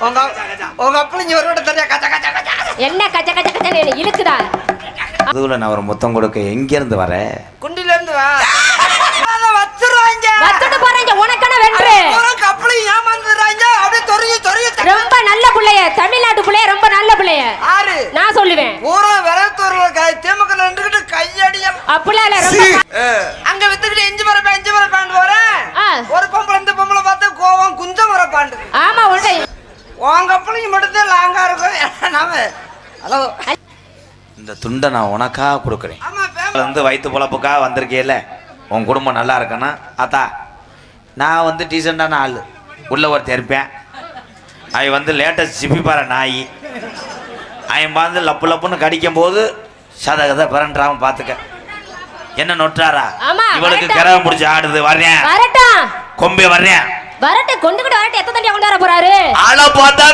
உங்க அப்பளி ஒரு விட தெரியா கச்ச கச்ச கச்ச என்ன கச்ச கச்ச கச்ச இழுக்குதா? அதுல நான் ஒரு முத்தம் கொடுக்க எங்க இருந்து வர? குண்டில இருந்து வா. அத வச்சிராங்க. வச்சிட்டு போறீங்க உனக்கன வென்று. ஒரு கப்பளி ஏமாந்துறாங்க. அப்படியே தொறிய ரொம்ப நல்ல புள்ளைய, தமிழ்நாட்டு புள்ளைய, ரொம்ப நல்ல புள்ளைய. ஆறு நான் சொல்லுவேன். பூரா விரத்தூர்ல தேமக்கல நின்னுக்கிட்டு கையடியா. அப்படியே இல்ல ரொம்ப அங்க வித்துக்கிட்டு எஞ்சி மர பாண்டு வரேன். ஒரு பொம்பளை இந்த பொம்பளை பார்த்து கோவம் குஞ்ச மர பாண்டு. ஆமா உடனே உங்க அப்பளிங்க மட்டும் லாங்கா இருக்கும். நாம ஹலோ இந்த துண்டை நான் உனக்கா கொடுக்குறேன். வந்து வயிற்று பொழப்புக்காக வந்திருக்கேல்ல, உன் குடும்பம் நல்லா இருக்கேன்னா அத்தா நான் வந்து டீசெண்டான ஆள் உள்ள ஒருத்தர் இருப்பேன். அவன் வந்து லேட்டஸ்ட் சிப்பிப்பார நாய் அவன் வந்து லப்பு லப்புன்னு கடிக்கும் போது சதகதை பிறன்றாம பார்த்துக்க. என்ன நொட்டாரா இவளுக்கு கிரகம் முடிச்சு ஆடுது. வர்றேன் கொம்பே வர்றேன் வரட்ட கொண்டுகிட்டு வரட்ட எத்த தண்ணியா கொண்டு வர போறாரு. ஆள பார்த்தா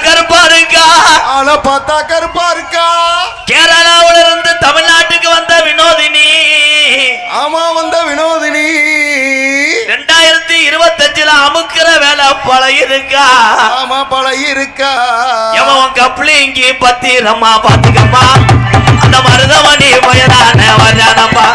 கருப்பா இருக்கா. கேரளாவுல இருந்து தமிழ்நாட்டுக்கு வந்த வினோதினி. ஆமா வந்த வினோதினி 2025 அமுக்கிற வேலை பழகிருக்கா. ஆமா பழகிருக்கா. எவன் கப்ளி இங்கே பத்திரமா பாத்துக்கம்மா. அந்த மருதமணி பயனான வரானம்மா.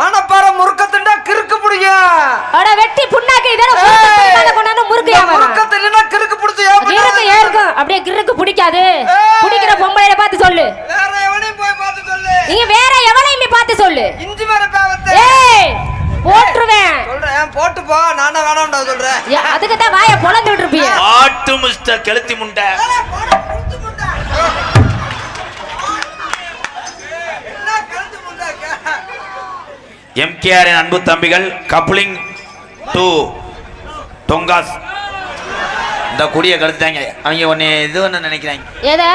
மணப்பாறை முறுக்கத்துண்டா கிறுக்கு புடிக்கும். அட வெட்டி புண்ணாக்கு இதெல்லாம் கொண்டாந்து முறுக்கு ஏமா. முறுக்கத்துலனா கிறுக்கு புடிச்சு கிறுக்கு ஏறும். அப்படியே கிறுக்கு பிடிக்காது. பிடிக்கிற பொம்பளைய பார்த்து சொல்லு. வேற எவனையும் போய் பார்த்து சொல்லு. நீங்க வேற எவனையும் பார்த்து சொல்லு. இஞ்சி மர பாவத்தை ஏய் போட்றுவேன். சொல்றேன் போட்டு போ. நானா வேணாம்டா சொல்றேன். அதுக்கு தான் வாயை பொளந்துட்டு இருப்பீங்க. ஆட்டு மிஸ்டர் கெளுத்தி முண்டை. எம்கேஆரின் அன்பு தம்பிகள் கப்ளிங் டு டொங்காஸ் இந்த குடியை கெடுத்தாங்க. அவங்க உன்னை இது ஒன்று நினைக்கிறாங்க. ஏதா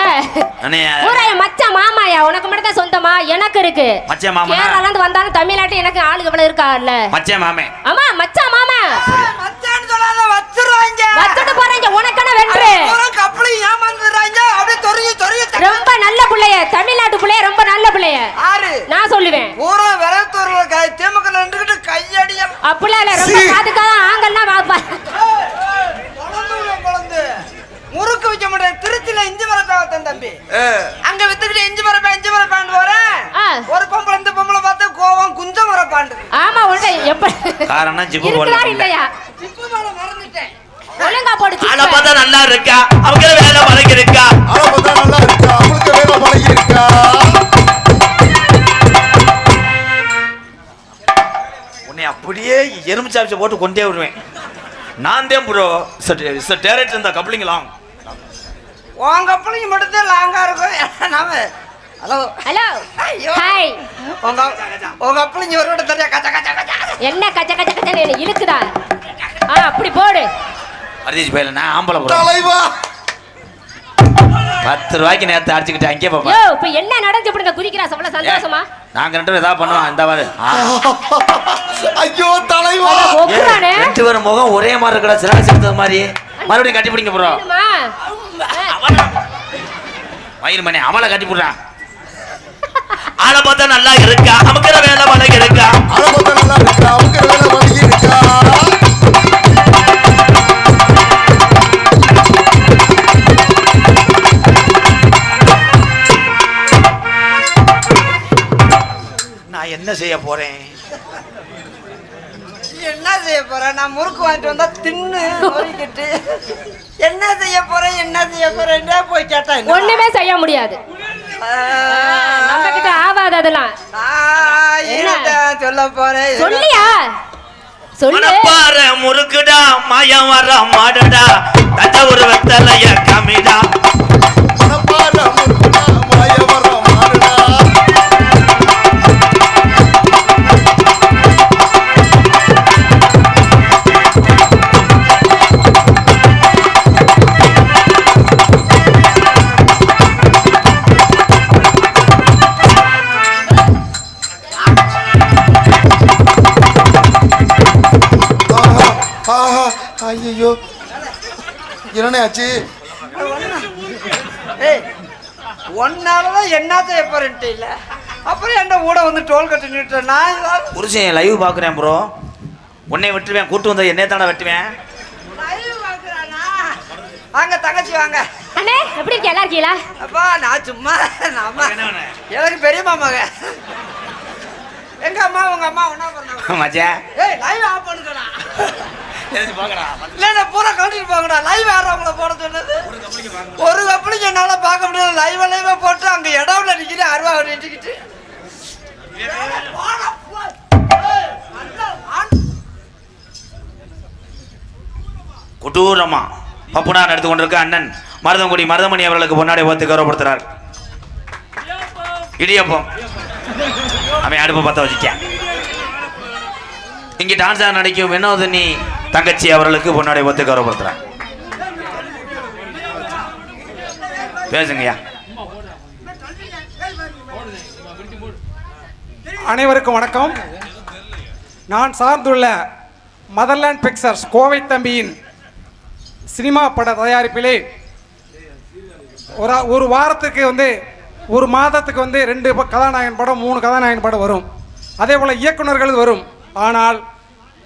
மச்சான் மாமாயா உனக்கு மட்டும் தான் சொந்தமா? எனக்கு இருக்கு மச்சான் மாமா. கேரளால இருந்து வந்தாலும் தமிழ்நாட்டு எனக்கு ஆளுங்க இவ்வளவு இருக்கால. மச்சான் மாமே. ஆமா மச்சான் மாமா. மச்சான் சொல்லாத வச்சிராங்க. வச்சிட்டு போறீங்க உனக்கன வென்று. ஒரு கப்பளி ஏமாந்துறாங்க. அப்படியே தொறிய ரொம்ப நல்ல புள்ளைய, தமிழ்நாட்டு புள்ளைய, ரொம்ப நல்ல புள்ளைய. ஆறு நான் சொல்லுவேன். பூரா விரத்தூர்ல தேமக்கல நின்னுக்கிட்டு கையடியா. அப்படியே இல்ல ரொம்ப பாதுகாத ஆங்கல்லாம் வாப்பா. முறுக்கு விக்க முடியாது. திருச்சியில இஞ்சி மர பாவத்தன் தம்பி. அங்க வித்துக்கிட்டு எஞ்சி மர பாண்டு வரேன். ஒரு பொம்பளை இந்த பொம்பளை பார்த்து கோவம் குஞ்ச மர பாண்டு. ஆமா உடனே எப்ப காரணம் ஜிப்பு போல இல்லையா? ஜிப்பு மேல மறந்துட்டேன். ஒழுங்கா போடு. ஆள பார்த்தா நல்லா இருக்கா. அவங்க வேலை பழகி இருக்கா. ஆள பார்த்தா நல்லா இருக்கா. அவங்களுக்கு வேலை பழகி இருக்கா. உன்னை அப்படியே எறும்பு சாப்பிச்சு போட்டு கொண்டே வருவேன். நான் தான் ப்ரோ டேரக்ட் இந்த கப்ளிங்லாம். உங்க கப்ளிங் மட்டும் தான் லாங்கா இருக்கும். நாம ஹலோ ஹலோ ஹாய். உங்க கப்ளிங் ஒரு விட தெரியா கச்ச கச்ச கச்ச என்ன கச்ச கச்ச கச்ச இழுக்குதா? அப்படி போடு. அரிசி பையில நான் ஆம்பளை ப்ரோ. தலைவா 10 ரூபாய்க்கு நேரத்தை அடிச்சுக்கிட்டு அங்கே பாப்பா. யோ இப்போ என்ன நடந்துச்சு இப்படி குதிக்கிறா சம்பள சந்தோஷமா? நாங்க ரெண்டு பேரும் ஏதாவது பண்ணுவோம். இந்த பாரு. ஐயோ தலைவா ரெண்டு பேரும் முகம் ஒரே மாதிரி இருக்கடா. சிறகு செலுத்தது மாதிரி மறுபடியும் கட்டி பிடிங்க ப்ரோ. வயிறு மணி அவளை கட்டி போடுறான். ஆளை பார்த்தா நல்லா இருக்கா. அமுக்கிற வேலை பழகி இருக்கா. ஆளை பார்த்தா நல்லா இருக்கா. அமுக்கிற வேலை பழகி இருக்கா. நான் என்ன செய்ய போறேன்? என்ன செய்ய போறேன்? நான் முறுக்கு வாங்கிட்டு வந்தா தின்னு நோய்கிட்டு என்ன செய்ய போறேன் போய் கேட்டா ஒண்ணுமே செய்ய முடியாது. நம்ம கிட்ட ஆவாது அதெல்லாம். சொல்ல போறேன். சொல்லியா சொல்லு. பாரு முறுக்குடா மாயம் வர மாடடா தஞ்சாவூர் வெத்தலைய கமிடா. பாரு முறுக்குடா மாயம் வர மாடடா. ஐயோ என்னண்ணே ஆச்சு? ஏய் ஒன்னாலதான் என்னத்த எப்பறன்ட்டு இல்ல அப்புறம் என்ன கூட வந்து டோல் கட்டி நின்னுட்டேன் நான் புருஷன் லைவ் பாக்குறேன் ப்ரோ. உன்னை வெட்டுவேன், கூட்டு வந்த என்னைய தானே வெட்டுவேன். லைவ் பாக்குறானா? வாங்க தங்கச்சி வாங்க. அண்ணே எப்படி இருக்கீங்க? நல்லா இருக்கீங்களா? அப்பா நான் சும்மா எனக்கு பெரிய மாமாங்க. எங்க அம்மா உங்க அம்மா ஒண்ணா பண்ணாங்க மச்சான். ஏய் லைவ் ஆஃப் பண்ணுங்கடா. எதுக்கு பாக்குறா? இல்ல பூரா கவுண்டிட்டு போங்கடா. லைவ் ஆறவங்கள போட சொன்னது. ஒரு கப்பலிங்க என்னால பார்க்க முடியல. லைவ் போட்டு அங்க இடவுல நிக்கிறேன் அருவா நின்னுக்கிட்டு. குட்டூரம்மா பப்புனார் எடுத்து கொண்டிருக்க அண்ணன் மருதங்குடி மருதமணி அவர்களுக்கு பொன்னாடை ஓத்து கௌரவப்படுத்துறார். இடியப்பம் அவன் அடுப்பை பத்த வச்சுக்க. இங்கே டான்ஸா நடிக்கும் வினோதினி தங்கச்சி அவர்களுக்கு பொன்னாடை ஓத்து கௌரவப்படுத்துறார். பேசுங்கய்யா. அனைவருக்கும் வணக்கம். நான் சார்ந்துள்ள மதர்லேண்ட் பிக்சர்ஸ் கோவை தம்பியின் சினிமா பட தயாரிப்பிலே ஒரு வாரத்துக்கு ஒரு மாதத்துக்கு 2 கதாநாயகன் படம் 3 கதாநாயகன் படம் வரும். அதே போல் இயக்குநர்கள் வரும். ஆனால்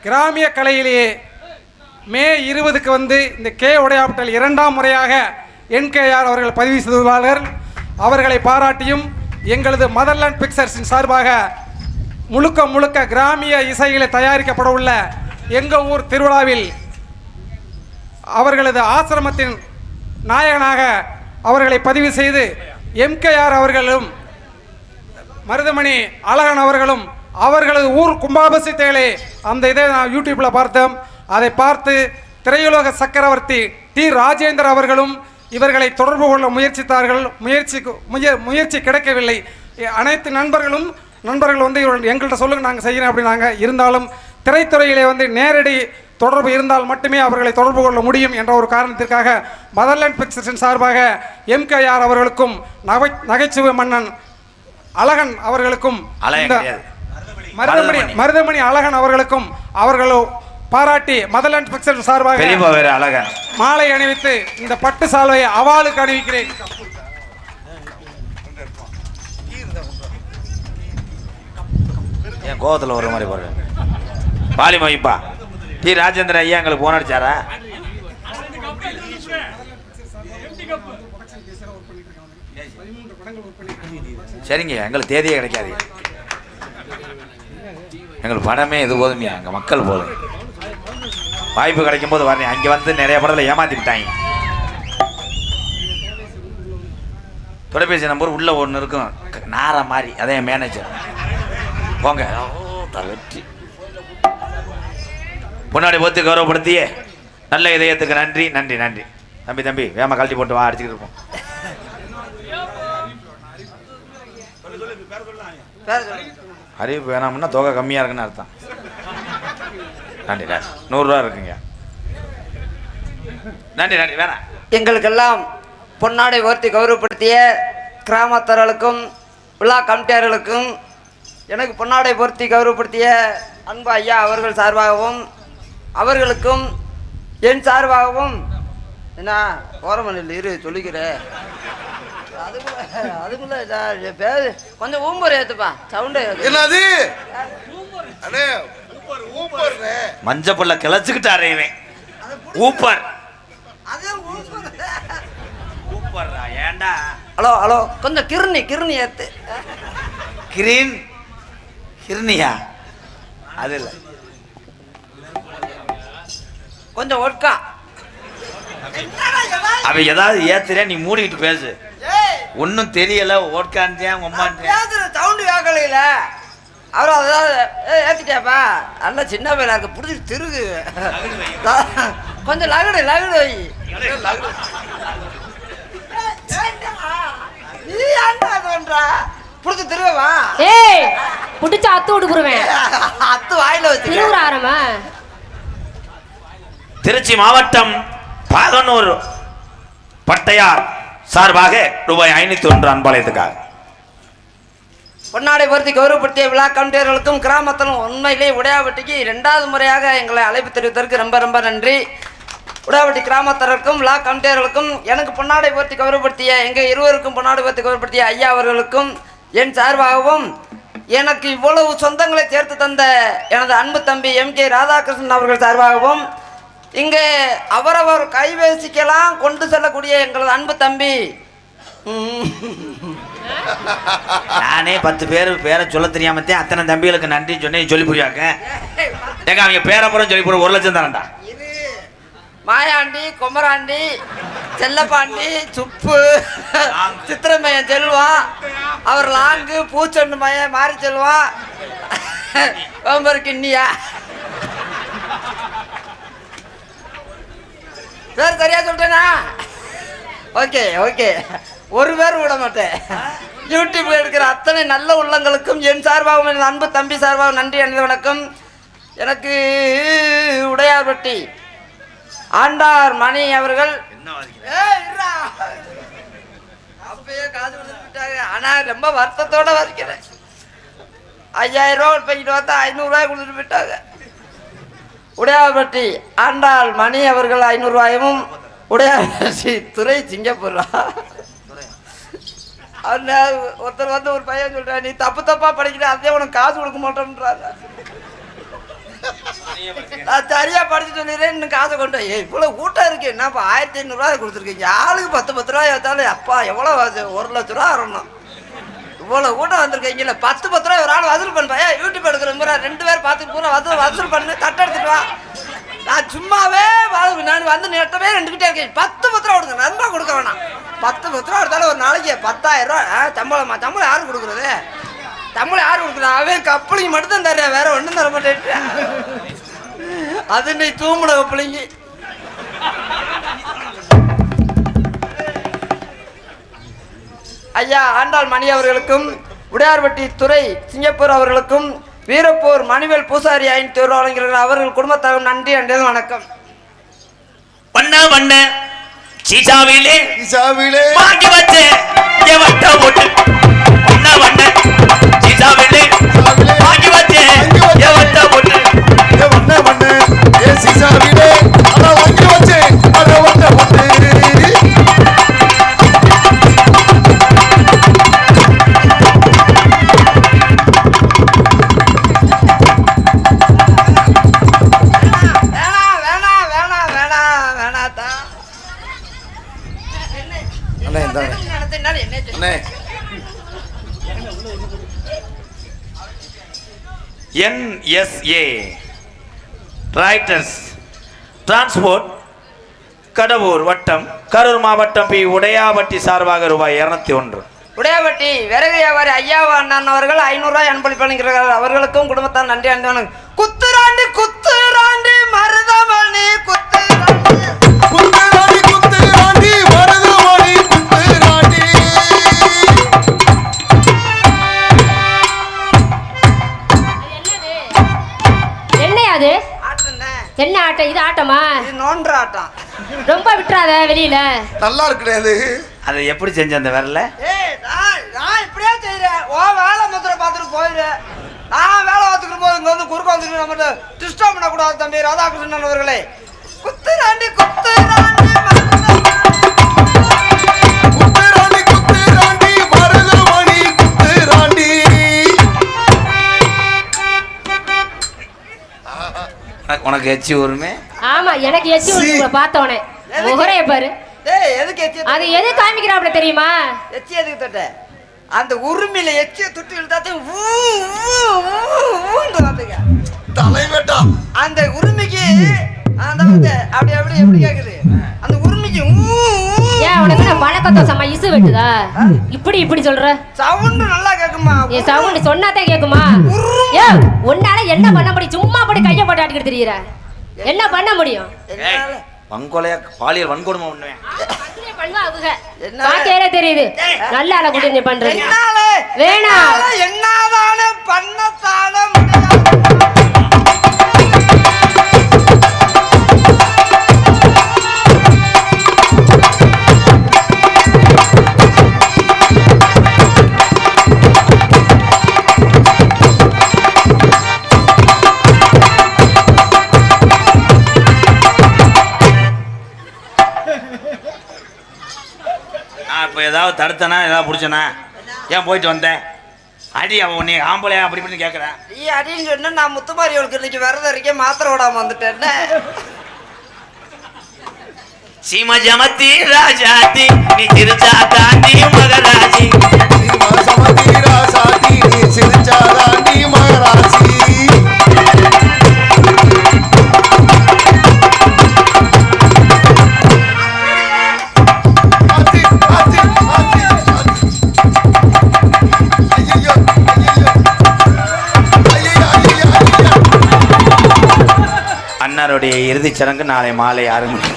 கிராமிய கலையிலேயே மே 20க்கு இந்த கே உடையாப்பட்டல் 2ஆம் முறையாக NKR அவர்கள் பதிவு செய்துள்ளார்கள். அவர்களை பாராட்டியும் எங்களது மதர்லேண்ட் பிக்சர்ஸின் சார்பாக முழுக்க கிராமிய இசைகளை தயாரிக்கப்பட உள்ள எங்கள் ஊர் திருவிழாவில் அவர்களது ஆசிரமத்தின் நாயகனாக அவர்களை பதிவு செய்து MKR அவர்களும் மருதமணி அழகன் அவர்களும் அவர்களது ஊர் கும்பாபிஷேகத்திலே அந்த இதை நான் யூடியூப்பில் பார்த்தோம். அதை பார்த்து திரையுலக சக்கரவர்த்தி டி ராஜேந்தர் அவர்களும் இவர்களை தொடர்பு கொள்ள முயற்சித்தார்கள். முயற்சி கிடைக்கவில்லை. அனைத்து நண்பர்கள் எங்கள்கிட்ட சொல்லுங்க நாங்கள் செய்கிறேன் அப்படின்னாங்க. இருந்தாலும் திரைத்துறையிலே நேரடி தொடர்பு இருந்தால் மட்டுமே அவர்களை தொடர்பு கொள்ள முடியும் என்ற ஒரு காரணத்திற்காக மதர்லேண்ட் பிக்சர்ஸின் சார்பாக MKR அவர்களுக்கும் நகைச்சுவை மன்னன் அழகன் அவர்களுக்கும் மருதமணி அழகன் அவர்களுக்கும் அவர்களோ பாராட்டி மதர்லேண்ட் பிக்சர்ஸ் சார்பாக மாலை அணிவித்து இந்த பட்டு சால்வையை அவாளுக்கு அணிவிக்கிறேன். என் கோவத்தில் ஒரு மாதிரி போடுறேன். பாலி மகிப்பா டி ராஜேந்திர ஐயா எங்களுக்கு போன் அடிச்சாரா? சரிங்க, எங்களுக்கு தேதியே கிடைக்காது. எங்களுக்கு படமே இது போதுமையா, எங்கள் மக்கள் போதும். வாய்ப்பு கிடைக்கும் போது வரேன். அங்கே நிறைய படத்தில் ஏமாத்தி விட்டாங்க. தொலைபேசி நம்பர் உள்ள ஒன்று இருக்கும் நார மாதிரி, அதே மேனேஜர் போங்க. வெற்றி பொன்னாடி போத்து கௌரவப்படுத்திய நல்ல இதயத்துக்கு நன்றி நன்றி நன்றி. தம்பி வேமா கழட்டி போட்டு வா, அடிச்சுக்கிட்டு இருப்போம். அறிவிப்பு வேணாம்னா தொகை கம்மியாக இருக்குன்னு அர்த்தம். நன்றி 100 ரூபா இருக்குங்க. நன்றி வேணாம். எங்களுக்கெல்லாம் பொன்னாடை ஓர்த்தி கௌரவப்படுத்திய கிராமத்தர்களுக்கும் விழா கமிட்டியாளர்களுக்கும் எனக்கு பொன்னாடை போர்த்தி கௌரவப்படுத்திய அன்பு ஐயா அவர்கள் சார்பாகவும் அவர்களுக்கும் என் சார்பாகவும் என்ன ஓரமணில் இரு சொல்லிக்கிறேன். அதுக்குள்ள பேர் கொஞ்சம் ஊம்பர் ஏத்துப்பா சவுண்டு. என்னது மஞ்சப்பள்ள கிளச்சுக்கிட்டாரே இவன். ஊப்பர் ஏண்டா? ஹலோ கொஞ்சம் கிருணி ஏத்து. கிருணியா? அது இல்லை, கொஞ்சம் ஒட்கா. அவன் ஏதாவது ஏத்துறேன், நீ மூடிக்கிட்டு பேசு. ஒன்னும் தெரியல. ஓட்கான்றியான் சவுண்டு கேட்கல. அவரும் அதாவது ஏத்திட்டாப்பா நல்லா சின்ன பையனா இருக்கு புடிச்சு திருகு. கொஞ்சம் லகுடு வை. நீ ஆண்டா புடிச்சு திருவா. ஏய் புடிச்சு அத்து விடுறேன். அத்து வாயில வச்சு திருவுறாரமா. திருச்சி மாவட்டம் பாகனூர் பட்டையார் சார்பாக ரூபாய் 501 அன்பாலயத்துக்காக பொன்னாடை பொருத்தி கௌரவப்படுத்திய விழா கமிட்டியர்களுக்கும் கிராமத்திலும் உண்மையிலே உடையாவட்டிக்கு 2வது முறையாக எங்களை அழைப்பு தெரிவித்ததற்கு ரொம்ப நன்றி. உடையாபட்டி கிராமத்தருக்கும் விழா கமிட்டியர்களுக்கும் எனக்கு பொன்னாடை போர்த்தி கௌரவப்படுத்திய எங்கள் இருவருக்கும் பொன்னாடை போர்த்தி கௌரவப்படுத்திய ஐயா அவர்களுக்கும் என் சார்பாகவும் எனக்கு இவ்வளவு சொந்தங்களை சேர்த்து தந்த எனது அன்பு தம்பி MK ராதாகிருஷ்ணன் அவர்கள் சார்பாகவும் இங்கே அவரவர் கைபேசிக்கெல்லாம் கொண்டு செல்லக்கூடிய எங்களது அன்பு தம்பி நானே 10 பேரை சொல்ல தெரியாமத்தே அத்தனை தம்பிகளுக்கு நன்றி சொன்னேன். சொல்லி புரியாக்க ஏங்க அவங்க பேரப்புறம் சொல்லி போற 1 லட்சம் தானடா. மாயாண்டி, குமராண்டி, செல்லப்பாண்டி, சுப்பு, சித்திரமையன் செல்வான், அவர் லாங்கு, பூச்சொண்டு மையன் மாறி செல்வான், கிண்ணியா பேர் சரியா சொல்லிட்டேனா? ஓகே ஓகே, ஒரு பேர் விட மாட்டேன். யூடியூப்ல இருக்கிற அத்தனை நல்ல உள்ளங்களுக்கும் என் சார்பாகவும் என் அன்பு தம்பி சார்பாகவும் நன்றி அணிந்த வணக்கம். எனக்கு உடையார்பட்டி ஆண்டார் மணி அவர்கள் அப்பயே காது கொடுத்துட்டாங்க. ஆனா ரொம்ப வருத்தத்தோட வரைக்கிறேன். 5000 ரூபா போய்கிட்டு பார்த்தா 500 ரூபாய் கொடுத்துட்டு போயிட்டாங்க. உடையார்பட்டி ஆண்டாள் மணி அவர்கள் 500 ரூபாயும் உடையார்பட்டி துறை சிங்கப்பூர் ஒருத்தர் வந்து ஒரு பையன் சொல்றான், நீ தப்பா படிக்கிற அதே உனக்கு காசு கொடுக்க மாட்டோம்ன்றாங்க. நான் சரியா படிச்சு சொல்லிடுறேன், இன்னும் காசை கொண்டு இவ்வளவு கூட்டம் இருக்கு. என்னப்பா 1500 ரூபாய் கொடுத்துருக்கீங்க, ஆளுக்கு 10 ரூபாய் வச்சாலும் அப்பா எவ்வளோ 1 லட்ச ரூபா வரணும். இவ்வளவு கூட்டம் வந்திருக்கீங்கல்ல, 10 ரூபாய் ஒரு ஆள் வசூல் பண்ணுறேன். யூடியூப் எடுக்கிற முறை 2 பேர் பார்த்துட்டு பூரா வசூல் பண்ணு, தட்டை எடுத்துட்டு வா. நான் சும்மாவே நான் வந்து நெட்டவே 2 கிட்டே இருக்கேன். 10 ரூபா கொடுங்க, நண்பா கொடுக்க வேணாம். 10 ரூபா எடுத்தாலும் ஒரு நாளைக்கு 10,000 ரூபா சம்பளம் யாரும் கொடுக்குறது? சம்பளம் யாரும் கொடுக்குறா? அவன் கப்பலிங்க மட்டும் தான் தர்றேன், வேற ஒன்றும் தர மாட்டேன். அது நீ தூங்குன கப்பலிங்க. ஐயா ஆண்டாள் மணி அவர்களுக்கும் உடையார்பட்டி துறை சிங்கப்பூர் அவர்களுக்கும் வீரப்பூர் மணிவேல் பூசாரி 500 ரூபா வழங்குகிறார்கள். அவர்கள் குடும்பத்தாரும் நன்றி அன்றதும் வணக்கம். வண்ண சீசாவிலே வாங்கி வச்சே வட்ட போட்டு வண்ண சீசாவிலே வாங்கி வச்சே வட்ட போட்டு வண்ண ஏ சீசாவிலே அத வாங்கி வச்சே அத வட்ட போட்டு NSA ரைட்டர்ஸ் டிரான்ஸ்போர்ட் கடவுர் வட்டம் கரூர் மாவட்டம் பி உடையாபட்டி சார்பாக ரூபாய் 201. உடையாபட்டி விறகு வியாபாரி ஐயா அண்ணன் அவர்கள் 500 ரூபாய் அன்பளிப்பு வழங்குகிறார்கள். அவர்களுக்கும் குடும்பத்தார் நன்றி அணிந்தவன். குத்துராண்டி குத்துராண்டி மருதமணி குத்துராண்டி குத்துராண்டி குத்துராண்டி மருதமணி குத்துராண்டி. என்னையாது என்ன ஆட்டம்? இது ஆட்டமா? இது நோன்ற ஆட்டம். ரொம்ப விட்டுறாத வெளியில. நல்லா இருக்குடே அது. அதை எப்படி செஞ்ச அந்த விரல? நான் இப்படியே செய்யறேன். ஓ வேலை மாத்திரம் பார்த்துட்டு போயிடுறேன். நான் வேலை பார்த்துக்கிட்டு போது இங்க வந்து குறுக்க வந்துட்டு நம்ம டிஸ்டர்ப் பண்ணக்கூடாது தம்பி ராதாகிருஷ்ணன் அவர்களே. குத்துராண்டி குத்துராண்டி குத்துராண்டி குத்துராண்டி மருதமணி குத்துராண்டி. உனக்கு எச்சி ஊருமே? ஆமா எனக்கு எச்சி ஊருமே. பார்த்தவனே முகரைய பாரு. டேய் எதுக்கு எச்சி? அது எது காமிக்கிறாப்ல தெரியுமா? எச்சி எதுக்கு தொட்ட? அந்த உரிமையில எச்சியை துட்டி இழுத்தாத்தே தலைவேட்டா. அந்த உரிமைக்கு அந்த வந்து அப்படி அப்படி எப்படி கேக்குது? அந்த உரிமைக்கு ஏன் உனக்கு நான் வணக்கத்தோ சம்மா இசு வெட்டுதா? இப்படி சொல்ற? சவுண்ட் நல்லா கேக்குமா? ஏ சவுண்ட் சொன்னாதே கேக்குமா? ஏ உன்னால என்ன பண்ண முடியும்? சும்மா போட்டு கைய போட்டு ஆட்டிக்கிட்டு தெரியற. என்ன பண்ண முடியும்? வங்கொலையா பாலியல் வன்கொடுமை பண்ணுவேன். பண்ணுவா அவங்க. பாக்கேரே தெரியுது. நல்ல ஆள கூட்டி நீ பண்றது. வேணா என்னதானே பண்ணத்தானே நான் இப்போ ஏதாவது தடுத்தனா ஏதாவது பிடிச்சனா ஏன் போயிட்டு வந்தேன் அடி அவன் உன்னை ஆம்பளையா அப்படி இப்படின்னு கேட்குறேன். நீ அடின்னு சொன்னா நான் முத்துமாரியவளுக்கு இன்னைக்கு விரதம் இருக்கேன் மாத்திரை விடாம வந்துட்டேன். சீம ஜமத்தி ராஜாத்தி நீ திருச்சா தாண்டி மகராஜி சமதி ராசாதி சிரிச்சாதாண்டி மகராசி. அண்ணாருடைய இறுதிச் சடங்கு நாளை மாலை 6 மணி.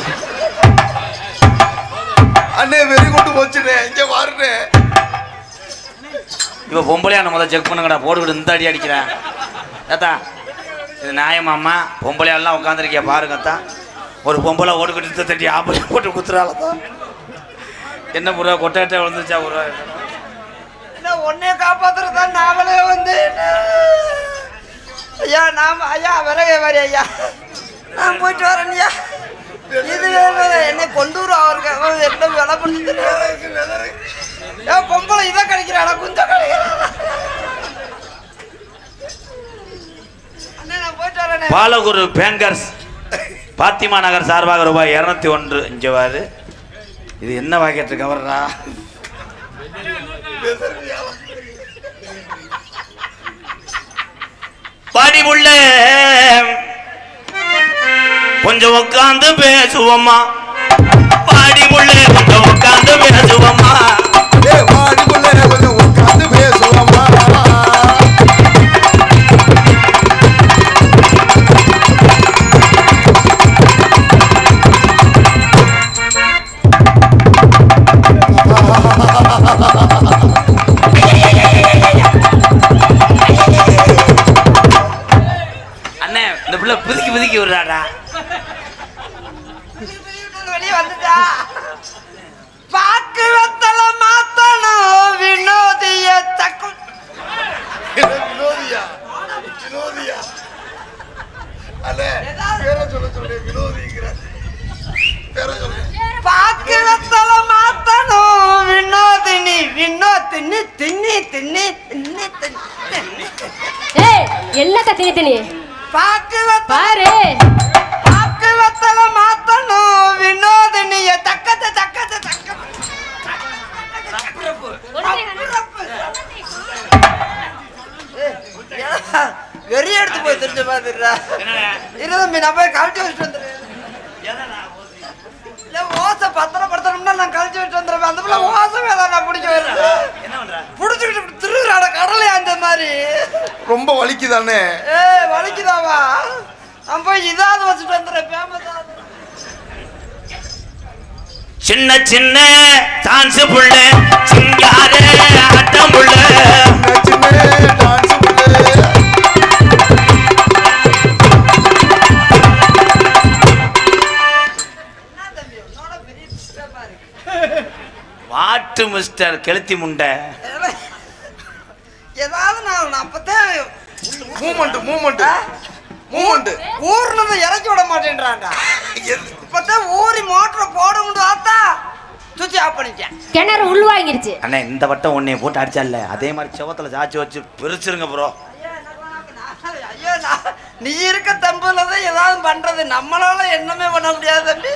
அண்ணே வெறி கொண்டு போச்சுனே இங்க பாருனே. இப்போ பொம்பளையான முதல்ல செக் பண்ணுங்கடா போட்டுக்கிட்டு இந்த அடி அடிக்கிறேன் ஏத்தா. இது நியாயமாம்மா பொம்பளையாலாம் உட்காந்துருக்கியா பாருங்கத்தான். ஒரு பொம்பளை ஓடுக்கிட்டு இந்த தட்டி ஆம்பளை போட்டு குத்துறாளதான். என்ன புறா கொட்டாட்ட விழுந்துச்சா ஒரு உன்னைய காப்பாத்துறதான் நாமளே வந்து ஐயா நாம ஐயா விறகே வரி ஐயா நான் போயிட்டு வரேன் ஐயா. இது என்னை கொண்டு வரும் அவருக்கு என்ன விலை பண்ணி பொம்பளை இதை கிடைக்கிறாடா குஞ்சம் கிடைக்கிறான். அண்ணே நான் போயிட்டு வரேன். பாலகுரு பேங்கர்ஸ் பாத்திமா நகர் சார்பாக ரூபாய் 201. இங்கே வாரு. இது என்ன வாக்கெட்டு கவர்றா? பாடி புள்ள கொஞ்சம் உட்காந்து பேசுவோம்மா. பாடி புள்ள கொஞ்சம் உட்காந்து பேசுவோம்மா. வாடிக்குள்ள கொஞ்சம் உட்கார்ந்து பேசுவோமா. அண்ணே இந்த பிள்ளை புதுக்கி புதுக்கி விடுறாடா. வெளியே வந்துட்டா பாக்கு வத்தல மாத்தணும் வினோதிய தக்கு வினோதியா வினோதியா அல்ல பேர சொல்ல வினோதிங்கிற பேர சொல்ல. பாக்கு வத்தல மாத்தணும் வினோதினி வினோதினி தின்னி தின்னி தின்னி தின்னி ஏய் என்னத்த திணி திணி பாக்கு வத்தல பாரு. பாக்கு வத்தல மாத்தணும் வினோதினிய தக்கத்த தக்கத்த தக்கத்த வெறி எடுத்து போய் தெரிஞ்ச மாதிரிடா. இருதம்பி நான் போய் கழட்டி வச்சுட்டு வந்துடுறேன். இல்ல ஓசை பத்திரப்படுத்தணும்னா நான் கழட்டி வச்சுட்டு வந்துடுறேன். அந்த பிள்ளை ஓசை வேலை நான் பிடிக்க வருறேன் பிடிச்சிக்கிட்டு திருகுறாட கடலை அந்த மாதிரி ரொம்ப வலிக்குதானே. வலிக்குதாவா நான் போய் இதாவது வச்சுட்டு வந்துடுறேன். ஃபேமஸா சின்ன சின்ன டான்ஸ் புள்ள சிங்கார ஆட்டம் புள்ள சின்ன டான்ஸ் வாட்டு மிஸ்டர் கெளுத்தி முண்டை. ஏதாவது நான் அப்பதான் மூமெண்ட் மூமெண்ட் மூமெண்ட் ஊர்னதை இறக்கி விட மாட்டேன்றான்டா. இப்பதான் ஊறி மோட்டரை போட முடியும் ஆத்தா சுவிட்ச் ஆஃப் பண்ணிட்டேன். கிணறு உள்வாங்கிருச்சு. அண்ணே இந்த வட்டம் உன்னைய போட்டு அடிச்சால அதே மாதிரி செவத்துல சாச்சி வச்சு பிரிச்சிருங்க ப்ரோ. ஐயோ நீ இருக்க தம்புலதான் ஏதாவது பண்றது நம்மளால என்னமே பண்ண முடியாது தம்பி.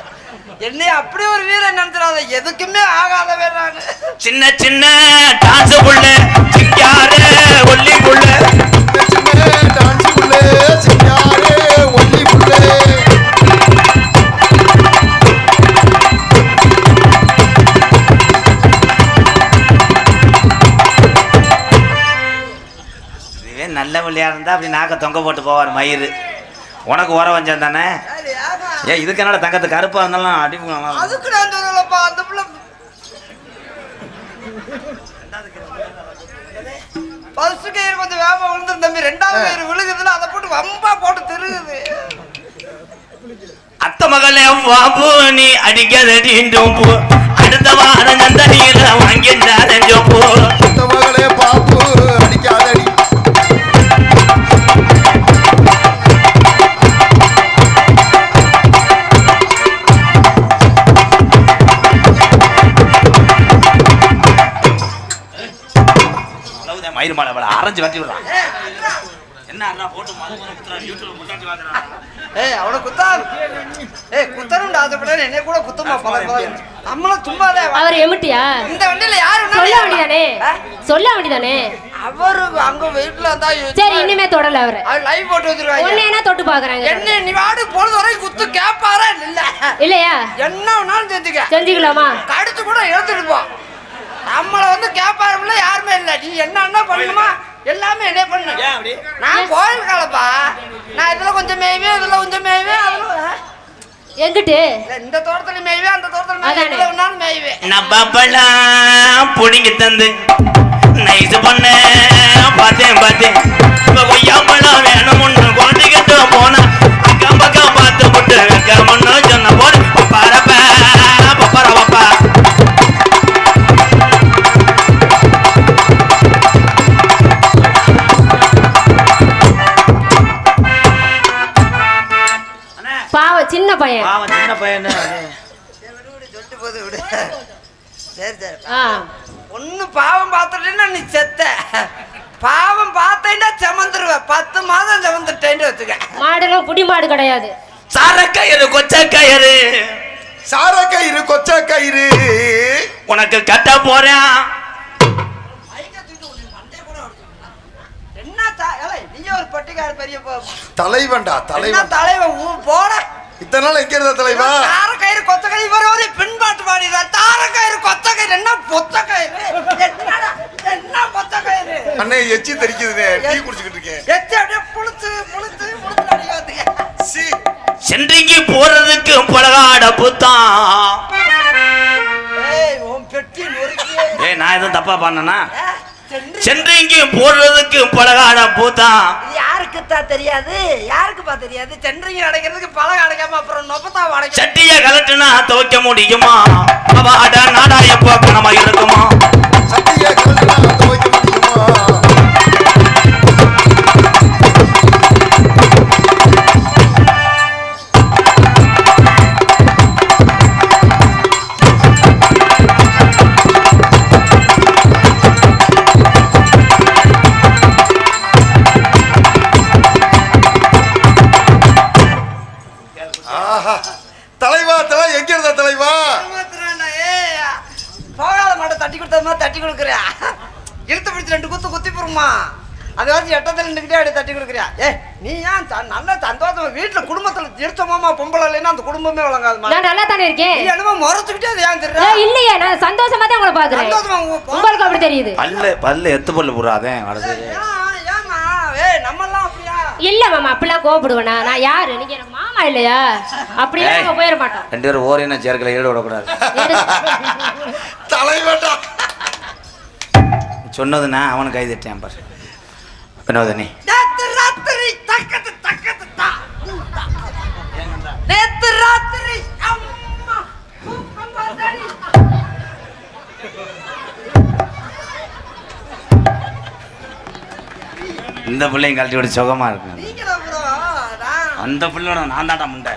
என்னை அப்படி ஒரு வீரன் நினைச்சிடாத எதுக்குமே ஆகாத வேறாங்க. சின்ன சின்ன டான்ஸ் புள்ள சிங்கார ஒல்லி புள்ள சின்ன டான்ஸ் புள்ள சிங்காரே ஒல்லி புள்ள. இதுவே நல்ல விளையாட இருந்தா அப்படி நாக்க தொங்க போட்டு போவார் மயிறு. உனக்கு உர வஞ்சம் தானே. ஏன் இதுக்கு என்னோட தங்கத்து கருப்பா இருந்தாலும் அடிப்போம். அதுக்கு நான் சொல்லலப்பா அந்த பிள்ளை ஃபர்ஸ்ட் கயிறு கொஞ்சம் வேகமா விழுந்து தம்பி. ரெண்டாவது கயிறு விழுகுதுல அதை போட்டு வம்பா போட்டு திருகுது. அத்த மகளே வாபு நீ அடிக்கதடி போ அடுத்த வாரம் அந்த நீர வாங்கிட்டாரோ போ. இந்த மகளே பாப்பு அடிக்காதடி. மயிர் மாலை அவளை அரைஞ்சு வட்டி விடுறான். என்ன அண்ணா போட்டு யூடியூப்ல முட்டாட்டி வாங்குறான். அவனை குத்தா குத்தணும் ஆசைப்பட்டேன். என்னை கூட குத்தமா நம்மளும் சும்மாதே. அவர் எமிட்டியா? இந்த வண்டியில யாரு சொல்ல வேண்டியதானே, சொல்ல வேண்டியதானே. அவரு அங்க வீட்டுல இருந்தா சரி, இனிமே தொடல அவரு. அவர் லைவ் போட்டு வச்சிருக்காங்க. ஒண்ணு என்ன தொட்டு பாக்குறாங்க. என்ன நீ வாடு பொழுது வரைக்கும் குத்து கேப்பாரா இல்ல இல்லையா? என்ன வேணாலும் செஞ்சுக்க. செஞ்சுக்கலாமா? கடிச்சு கூட எடுத்துட்டு போ. நம்மள வந்து கேப்பாருல யாருமே இல்ல. நீ என்ன பண்ணணுமா எல்லாமே என்ன பண்ணு. நான் கோயில் காலப்பா. நான் இதுல கொஞ்சம் மேய்வேன், இதுல கொஞ்சம் மேய்வேன். அதுல எங்கிட்டு இந்த தோட்டத்துல மேய்வேன், அந்த தோட்டத்துல மேய்வேன். நப்பலாம் புடிங்கி தந்து நைஸ் பண்ண பார்த்தேன் கொய்யாப்பழம் வேணும்னு குழந்தைகிட்ட போனா அக்கம் பக்கம் பார்த்து விட்டு வைக்கணும்னு சொன்ன போது பப்பரப்பா பப்பரப்பா. பாவம் சின்ன பையன். பாவம் சின்ன பையன். சொல்லிட்டு போது விடு. சரி சரி. ஒண்ணு பாவம் பார்த்துட்டேன்னா நீ செத்த. பாவம் பார்த்தேன்னா செமந்துருவ. 10 மாதம் செமந்துட்டேன்னு வச்சுக்க. மாடுலாம் புடி மாடு கிடையாது. சாரக்கயிறு கொச்சக்கயிறு சாரக்கயிறு கொச்சக்கயிறு உனக்கு கட்ட போறேன். நீங்க ஒரு பட்டிக்கார பெரிய தலைவன்டா தலைவன். தலைவன் போட இத்தனை நாள் எங்க இருந்த தலைவா? தாரக்கயிறு கொச்சக்கயிறு ஒரு பின்பாட்டு பாடினார். தாரக்கயிறு கொச்சக்கயிறு என்ன பொத்தக்கயிறு? என்ன பொத்தக்கயிறு? அண்ணே எச்சி தெரிக்குதுனே. டீ குடிச்சிட்டு இருக்கேன். எச்சி அப்படியே புளுத்து புளுத்து புளுத்து அடிக்காதீங்க. சி சென்றிங்கி போறதுக்கு பலகாட புத்தான். உன் பெட்டி நொறுக்கியே. நான் எதுவும் தப்பா பண்ணனா? சென்றிங்கி போடுறதுக்கு பலகாட பூத்தான். யாருக்குத்தான் தெரியாது? யாருக்குப்பா தெரியாது? சென்றிங்கி அடைக்கிறதுக்கு பலகை அடைக்காம அப்புறம் நொப்பத்தா அடைக்க. சட்டிய கலட்டுனா துவைக்க முடியுமா? அவட நாடா எப்போ கனமா இருக்குமா? சட்டிய கலட்டுனா துவைக்க முடியுமா? தலைவா தலை எங்க இருந்த தலைவா? போகாத மாட்டை தட்டி கொடுத்த மாதிரி தட்டி கொடுக்குறியா? இழுத்து பிடிச்சி 2 குத்து குத்தி போருமா? அது வரைக்கும் எட்டத்தில் நின்றுக்கிட்டே அப்படி தட்டி கொடுக்குறியா? நீ ஏன் நல்ல சந்தோஷமா வீட்டுல குடும்பத்துல எடுத்தோமா பொம்பளை இல்லைன்னா அந்த குடும்பமே வழங்காதுமா. நான் நல்லா தானே இருக்கேன். நீ என்னமோ முறைச்சுக்கிட்டே அது ஏன் தெரியுற? இல்லையே, நான் சந்தோஷமா தான் உங்களை பாக்குறேன். சந்தோஷமா உங்களுக்கு அப்படி தெரியுது. பல்லு எத்து பல்லு போறாதே. ஏமா நம்மெல்லாம் அப்படியா? இல்ல மாமா, அப்படிலாம் கோவப்படுவேனா? நான் யாரு? நீங்க எனக்கு மாமா இல்லையா? அப்படியே நம்ம போயிட மாட்டோம். 2 பேரும் ஓரின சேர்க்கல ஈடு விடக்கூடாது. தலைவட்டா சொன்னதுன்னா அவனு கை தட்டேன் பாரு. வினோதனி நேத்து ராத்திரி தக்கத்து தக்கத்து தா. நேத்து ராத்திரி அம்மா தூக்கமாதடி. இந்த பிள்ளையும் கழட்டி விட சுகமா இருக்கு. நீங்களா ப்ரோ? அந்த பிள்ளையோட நான் தாண்டா முண்டை.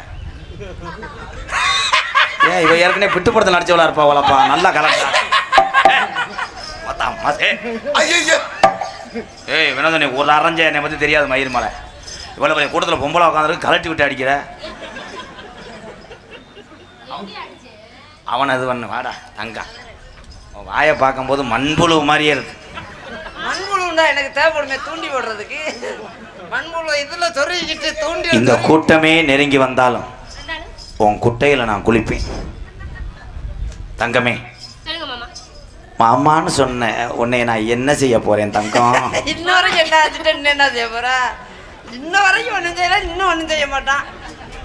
ஏன் இவ ஏற்கனவே பிட்டு படத்தில் நடிச்சவளா இருப்பா வளப்பா. நல்லா கலட்டா. ஐயோ ஏய் வினோதனி, ஒரு அரைஞ்ச என்னை பற்றி தெரியாது மயிர் மலை. இவ்வளோ பெரிய கூட்டத்தில் பொம்பளை உட்காந்துருக்கு கலட்டி விட்டு அடிக்கிற. அவன் அது பண்ணு வாடா தங்கா. வாயை பார்க்கும்போது மண்புழு மாதிரியே இருக்கு. மண்புழுண்டா எனக்கு தேவைப்படுமே தூண்டி போடுறதுக்கு. மண்புழு இதுல சொருகிட்டு தூண்டி. இந்த கூட்டமே நெருங்கி வந்தாலும் உன் குட்டையில் நான் குளிப்பேன். தங்கமே, மாமான்னு சொன்னேன். உன்னை நான் என்ன செய்ய போறேன் தங்கம்? இன்ன வரைக்கும் என்ன ஆச்சுட்டு என்ன செய்ய போற? இன்ன வரைக்கும் ஒன்றும் செய்யல, இன்னும் ஒன்றும் செய்ய மாட்டான்.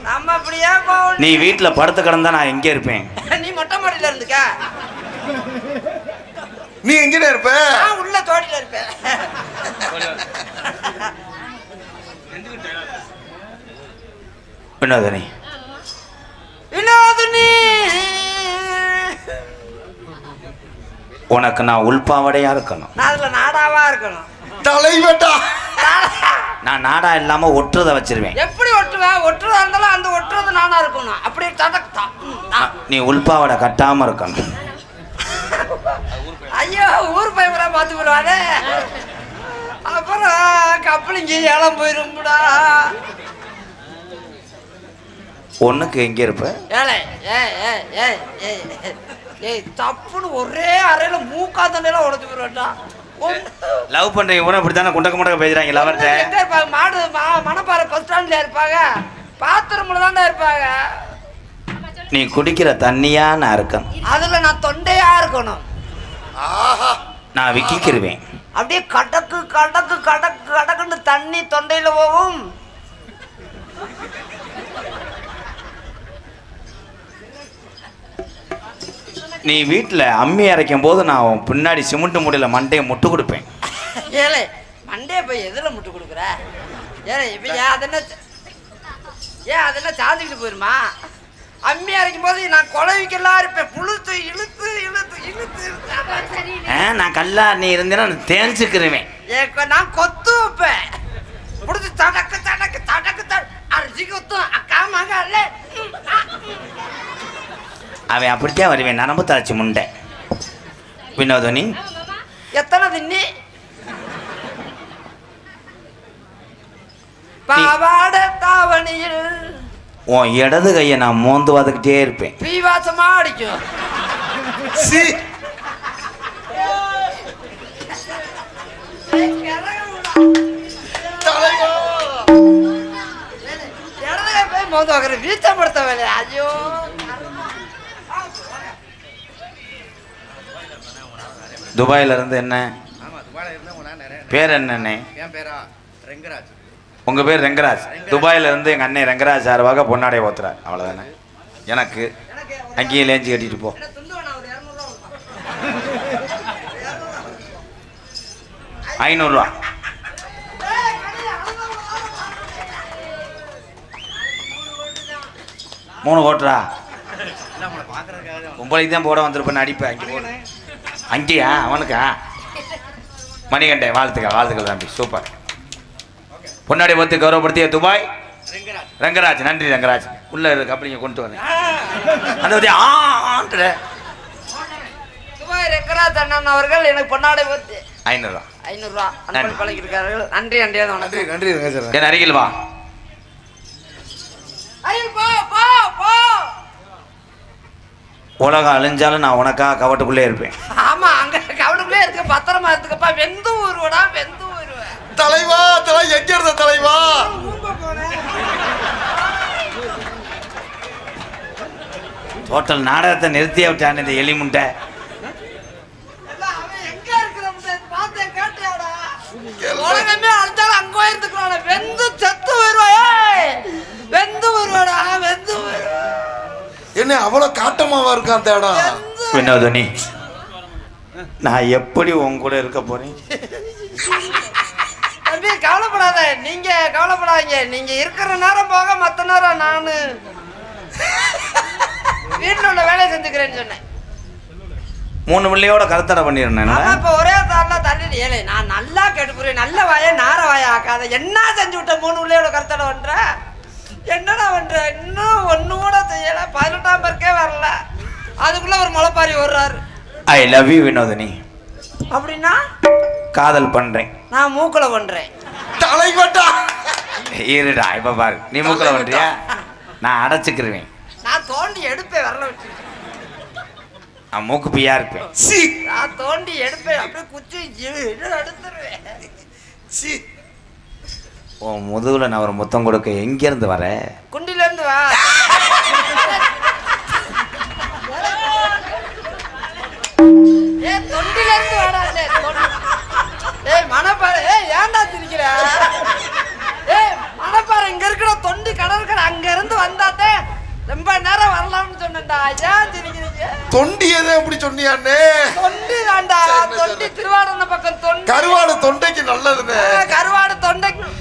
நம்ம அப்படியே போகணும். நீ வீட்டில் படுத்து கிடந்தா நான் எங்கே இருப்பேன்? நீ மொட்டை மாடியில இருந்துக்க. நீ எங்கடா இருப்ப? நான் உள்ள தோட்டில இருப்பேன். வினோதனி, வினோதினி, உனக்கு நான் உள்பாவடையா இருக்கணும். நான் அதுல நாடாவா இருக்கணும். தலைவட்டா நான் நாடா இல்லாம ஒட்டுறத வச்சிருவேன். எப்படி ஒட்டுவேன்? ஒட்டுறதா இருந்தாலும் அந்த ஒட்டுறது நானா இருக்கணும். அப்படியே தடக்குதான். நீ உள்பாவடை கட்டாம இருக்கணும். ஐயோ, ஊர் பையன் பார்த்து போடுவானே. அப்புறம் கப்பலிங்க ஏலம் போயிரும்டா. ஒண்ணுக்கு எங்க இருப்ப? ஏலே ஏய் ஏய் ஏய் ஏய் ஏய் தப்புன்னு ஒரே அறையில மூக்காத்தண்டையில உடைச்சு போயிடுவேன்டா. லவ் பண்றீங்க கூட இப்படித்தானே குண்டக்க முண்டக்க பேசுறாங்க லவர்ட்ட. எங்க இருப்பாங்க? மணப்பாறை பஸ் ஸ்டாண்ட்ல இருப்பாங்க, பாத்திரம்ல தான்டா இருப்பாங்க. நீ குடிக்கிற தண்ணியா நான் இருக்கேன், அதுல நான் தொண்டையா இருக்கணும். நான் விக்கிக்கிருவேன். அப்படியே கடக்கு கடக்கு கடக்கு கடக்குன்னு தண்ணி தொண்டையில போகும். நீ வீட்டில் அம்மி அரைக்கும் போது நான் பின்னாடி சிமெண்ட் மூடையில் மண்டையை முட்டு கொடுப்பேன். ஏலே மண்டையை போய் எதில் முட்டு கொடுக்குற? ஏலே இப்போ அதெல்லாம் சாஞ்சிக்கிட்டு போயிருமா? அம்மி அரைக்கும் போது நான் குழவிக்கெல்லாம் இருப்பேன், புழுத்து இழுத்து இழுத்து இழுத்து இழுத்து. நான் கல்லா நீ இருந்தேன்னா நான் தேஞ்சுக்கிருவேன். நான் கொத்து வைப்பேன், பிடிச்சி தடக்கு தடக்கு தடக்கு அரிசி கொத்தும் அக்காமாங்க. அல்ல அவன் அப்படித்தான் வருவேன், நரம்பு தாச்சி முண்டை. வினோதனி எத்தனை தின்னி பாவாட தாவணியில் உன் இடது கையை நான் மோந்து வதக்கிட்டே இருப்பேன். பீவாசமா அடிக்கும். போய் மோந்து வைக்கிற வீச்சப்படுத்த வேலையா? ஐயோ துபாயில இருந்து என்ன பேர்? என்னண்ணே உங்க பேர்? ரெங்கராஜ். துபாயில இருந்து எங்க அண்ணன் ரெங்கராஜ் சார்பாக பொன்னாடைய போத்துறார். அவ்வளவுதானே. எனக்கு அங்கேயும் லேஞ்சு கட்டிட்டு போ. 500 ரூபா. மூணு கோட்டரா உங்களுக்கு தான் போட வந்திருப்பேன். அடிப்பேன் அங்கே போடு. அங்கேயா? அவனுக்கா? மணிகண்டே வாழ்த்துக்கள் தம்பி, சூப்பர். பொன்னாடி பார்த்து கௌரவப்படுத்திய துபாய் ரங்கராஜ். நன்றி ரங்கராஜ். உள்ள இருக்கு அப்படிங்க கொண்டு வந்தேன். அந்த துபாய் ரங்கராஜ் அண்ணன் அவர்கள் எனக்கு பொன்னாடை பார்த்து 500 ரூபா. 500 ரூபா அன்பளி பழகிருக்கார்கள். நன்றி நன்றி நன்றி நன்றி என் அருகில் வா. உலகம் அழிஞ்சாலும் நான் உனக்காக கவட்டுக்குள்ளே இருப்பேன். ஆமா, அங்க கவட்டுக்குள்ளே இருக்க, பத்திரமா இருந்துக்கப்பா. வெந்து ஊருவடா, வெந்து ஊருவேன். தலைவா எங்க இருந்த தலைவா? டோட்டல் நாடகத்தை நிறுத்தியே விட்டான் இந்த எலி முண்டை. எங்க இருக்கிற பார்த்து கேட்டியாடா? உலகமே அழிஞ்சாலும் அங்க இருந்துக்கலாம். வெந்து செத்து வருவாயா? வெந்து வருவாடா, வெந்து வருவா. என்ன அவ்வளவு காட்டமாவா இருக்கா அந்த இடம்? வினோதனி, நான் எப்படி உன் கூட இருக்க போறேன்? தம்பி கவலைப்படாத, நீங்க கவலைப்படாதீங்க. நீங்க இருக்கிற நேரம் போக மற்ற நேரம் நான் வீட்டில் உள்ள வேலையை செஞ்சுக்கிறேன்னு சொன்னேன். 3 பிள்ளையோட கருத்தடை பண்ணிருந்தேன். இப்போ ஒரே தாரில் தள்ளிட்டு ஏழை நான் நல்லா கேட்டுப்புறேன். நல்ல வாயை நார வாயை ஆக்காத. என்ன செஞ்சு விட்ட? 3 பிள்ளையோட கருத்தடை பண்ற? என்னடா பண்ற? இன்னும் ஒண்ணு கூட செய்யல. 18ஆம் பேருக்கே வரல, அதுக்குள்ள ஒரு முளைப்பாரி வர்றாரு. I love you Vinodhini. அப்படின்னா காதல் பண்றேன். நான் மூக்கல பண்றேன். தலைவட்டா இருடா, இப்ப பாரு. நீ மூக்கல பண்றியா? நான் அடைச்சுக்கிருவேன். நான் தோண்டி எடுப்பேன், வரல வச்சு. நான் மூக்கு பியா இருப்பேன். நான் தோண்டி எடுப்பேன், அப்படியே குச்சி எடுத்துருவேன். உன் முதுகுல நான் ஒரு முத்தம் கொடுக்க எங்க இருந்து வர? குண்டில இருந்து வா. தொண்டில இருந்து வாடா. மணப்பாறை. ஏன்டா திரிக்கிற? மணப்பாறை இங்க இருக்கிற தொண்டி கடற்கரை, அங்க இருந்து வந்தாத்தே ரொம்ப நேரம் வரலாம்னு சொன்னேன்டா. ஏன் திரிக்கிறீங்க? தொண்டி எது அப்படி சொன்னியானே? தொண்டி தான்டா, தொண்டி திருவாரூர் பக்கம். தொண்டி கருவாடு தொண்டைக்கு நல்லதுன்னு. கருவாடு தொண்டைக்கு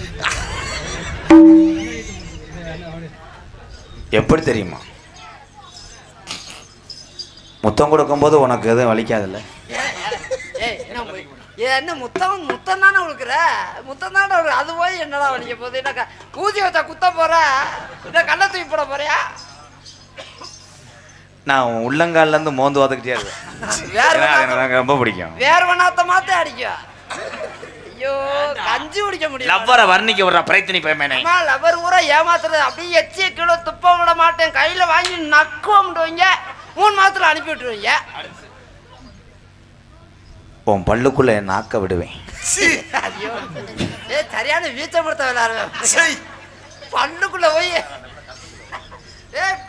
எப்படி தெரியுமா? முத்தம் கொடுக்கும்போது உனக்கு எதுவும் வலிக்காதுல்ல? என்ன முத்தம் தானே கொடுக்குற? முத்தம் தானே. அது போய் என்னடா வலிக்க போகுது? என்ன ஊசி வச்சா குத்த போற? என்ன கண்ணை தூக்கி போட போறியா? நான் உள்ளங்கால்ல இருந்து மோந்து வாத்துக்கிட்டே இருக்கேன். எனக்கு ரொம்ப பிடிக்கும். வேர்வனாத்த மாத்தே அடிக்கும். ஐயோ கஞ்சி குடிக்க முடியல. லவ்வரை வர்ணிக்க விடுற பிரயத்தனி பேமேனே. அம்மா லவர் ஊரா ஏமாத்துறது. அப்படியே எச்சிய கிலோ துப்ப விட மாட்டேன். கையில வாங்கி நக்குவம்டுவீங்க. 3 மாசத்துல அனுப்பி விட்டுருவீங்க. உன் பல்லுக்குள்ள என் நாக்க விடுவேன். ஐயோ சரியான வீச்சப்படுத்த விளையாடுவேன். பல்லுக்குள்ள போய்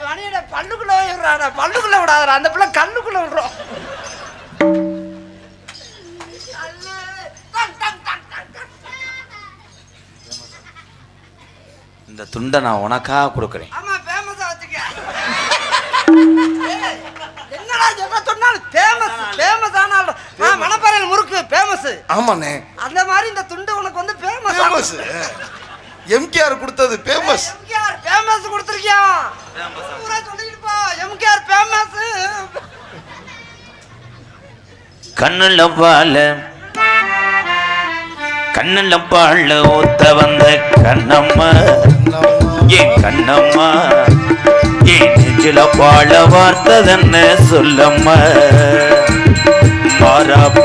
பணியிட பல்லுக்குள்ள போய் விடுறாடா. பல்லுக்குள்ள விடாதடா. அந்த பிள்ளை கல்லுக்குள்ள விடுறோம். இந்த துண்டை நான் உனக்காக கொடுக்குறேன். ஆமா ஃபேமஸா வச்சுக்க. என்னடா எதை சொன்னாலும் ஃபேமஸ் ஃபேமஸ் ஆனால மணப்பாறையில் முறுக்கு ஃபேமஸ். ஆமாண்ணே. அந்த மாதிரி இந்த துண்டு உனக்கு வந்து ஃபேமஸ். ஃபேமஸ் எம்கேஆர் கொடுத்தது ஃபேமஸ். எம்கேஆர் ஃபேமஸ் கொடுத்திருக்கியா? பூரா சொல்லிட்டு போ. MKR famous. கண்ணுல பால ஊத்த வந்த கண்ணம்மா ஏன் கண்ணம்மா ஏன் நெஞ்சில பால வார்த்ததன்னு சொல்லம்மா மாறாப்பு